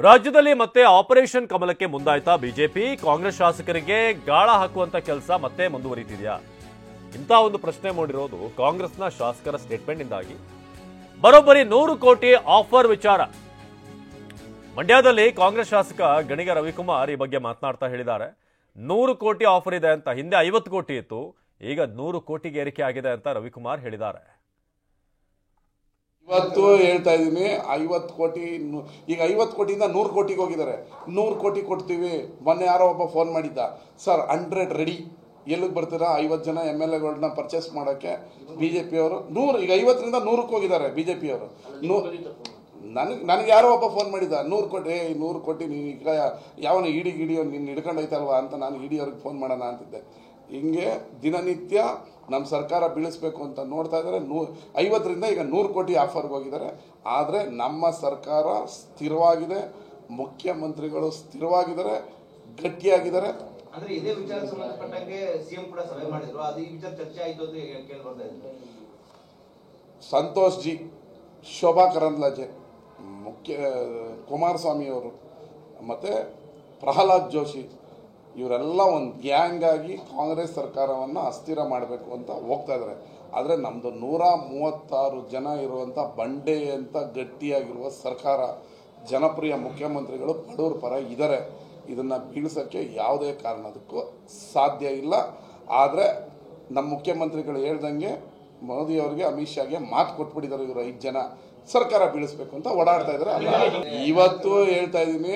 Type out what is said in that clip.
ರಾಜ್ಯದಲ್ಲಿ ಮತ್ತೆ operation ಕಮಲಕ್ಕೆ ಮುಂದಾಯ್ತಾ BJP? Congress ಶಾಸಕರಿಗೆ ಗಾಳ ಹಾಕುವಂತ ಕೆಲಸ ಮತ್ತೆ ಮುಂದುವರಿತಿದೆಯಾ? ಇಂಥ ಒಂದು ಪ್ರಶ್ನೆ ಮೂಡಿರೋದು ಕಾಂಗ್ರೆಸ್ನ ಶಾಸಕರ ಸ್ಟೇಟ್ಮೆಂಟ್ ಇಂದಾಗಿ. ಬರೋಬ್ಬರಿ 100 ಕೋಟಿ ಆಫರ್ ವಿಚಾರ. ಮಂಡ್ಯದಲ್ಲಿ ಕಾಂಗ್ರೆಸ್ ಶಾಸಕ ಗಣಿಗ ರವಿಕುಮಾರ್ ಈ ಬಗ್ಗೆ ಮಾತನಾಡ್ತಾ ಹೇಳಿದ್ದಾರೆ. 100 ಕೋಟಿ ಆಫರ್ ಇದೆ ಅಂತ. ಹಿಂದೆ 50 ಕೋಟಿ ಇತ್ತು, ಈಗ 100 ಕೋಟಿಗೆ ಏರಿಕೆ ಆಗಿದೆ ಅಂತ ರವಿಕುಮಾರ್ ಹೇಳಿದ್ದಾರೆ. ಇವತ್ತು ಹೇಳ್ತಾ ಇದ್ದೀನಿ, 50 ಕೋಟಿ, ಈಗ 50 ಕೋಟಿಯಿಂದ 100 ಕೋಟಿಗೆ ಹೋಗಿದ್ದಾರೆ. 100 ಕೋಟಿ ಕೊಡ್ತೀವಿ. ಮೊನ್ನೆ ಯಾರೋ ಒಬ್ಬ ಫೋನ್ ಮಾಡಿದ್ದ, ಸರ್ 100 ರೆಡಿ, ಎಲ್ಲಿಗೆ ಬರ್ತೀರಾ? 50 ಜನ MLAಗಳನ್ನ ಪರ್ಚೇಸ್ ಮಾಡೋಕ್ಕೆ ಬಿಜೆಪಿಯವರು 100, ಈಗ 50ರಿಂದ 100ಕ್ಕೆ ಹೋಗಿದ್ದಾರೆ ಬಿಜೆಪಿಯವರು. ನನಗೆ ಯಾರೋ ಒಬ್ಬ ಫೋನ್ ಮಾಡಿದ್ದ, 100 ಕೋಟಿ, 100 ಕೋಟಿ ಈಗ ಯಾವನ ಇಡಿಯೋ ನಿನ್ನ ಹಿಡ್ಕೊಂಡೈತಲ್ವಾ ಅಂತ. ನಾನು ಇಡಿಯವ್ರಿಗೆ ಫೋನ್ ಮಾಡೋಣ ಅಂತಿದ್ದೆ. ಹಿಂಗೆ ದಿನನಿತ್ಯ ನಮ್ಮ ಸರ್ಕಾರ ಬೀಳಿಸ್ಬೇಕು ಅಂತ ನೋಡ್ತಾ ಇದ್ದಾರೆ. 50ರಿಂದ ಈಗ 100 ಕೋಟಿ ಆಫರ್ಗೆ ಹೋಗಿದ್ದಾರೆ. ಆದರೆ ನಮ್ಮ ಸರ್ಕಾರ ಸ್ಥಿರವಾಗಿದೆ, ಮುಖ್ಯಮಂತ್ರಿಗಳು ಸ್ಥಿರವಾಗಿದ್ದಾರೆ, ಗಟ್ಟಿಯಾಗಿದ್ದಾರೆ. ಅಂದ್ರೆ ಇದೇ ವಿಚಾರ ಸಂಬಂಧಪಟ್ಟಂಗೆ ಸಿಎಂ ಕೂಡ ಸಭೆ ಮಾಡಿದ್ರು, ಅದು ಈ ವಿಚಾರ ಚರ್ಚೆ ಆಯಿತು ಅಂತ ಕೇಳಿ ಬರ್ತಾ ಇದೆ. ಸಂತೋಷ್ ಜಿ, ಶೋಭಾ ಕರಂದ್ಲಾಜೆ, ಕುಮಾರಸ್ವಾಮಿ ಅವರು ಮತ್ತು ಪ್ರಹ್ಲಾದ್ ಜೋಶಿ ಇವರೆಲ್ಲ ಒಂದು ಗ್ಯಾಂಗ್ ಆಗಿ ಕಾಂಗ್ರೆಸ್ ಸರ್ಕಾರವನ್ನು ಅಸ್ಥಿರ ಮಾಡಬೇಕು ಅಂತ ಹೋಗ್ತಾ ಇದ್ದಾರೆ. ಆದರೆ ನಮ್ಮದು 136 ಜನ ಇರುವಂಥ ಬಂಡೆ ಅಂತ ಗಟ್ಟಿಯಾಗಿರುವ ಸರ್ಕಾರ, ಜನಪ್ರಿಯ ಮುಖ್ಯಮಂತ್ರಿಗಳು ಬಡವರ ಪರ ಇದ್ದಾರೆ. ಇದನ್ನು ಬೀಳಿಸೋಕ್ಕೆ ಯಾವುದೇ ಕಾರಣದಕ್ಕೂ ಸಾಧ್ಯ ಇಲ್ಲ. ಆದರೆ ನಮ್ಮ ಮುಖ್ಯಮಂತ್ರಿಗಳು ಹೇಳ್ದಂಗೆ ಮೋದಿಯವರಿಗೆ, ಅಮಿತ್ ಶಾಗೆ ಮಾತು ಕೊಟ್ಬಿಟ್ಟಿದ್ದಾರೆ. ಇವರು 5 ಜನ ಸರ್ಕಾರ ಬೀಳಿಸ್ಬೇಕು ಅಂತ ಓಡಾಡ್ತಾ ಇದ್ದಾರೆ. ಇವತ್ತು ಹೇಳ್ತಾ ಇದ್ದೀನಿ,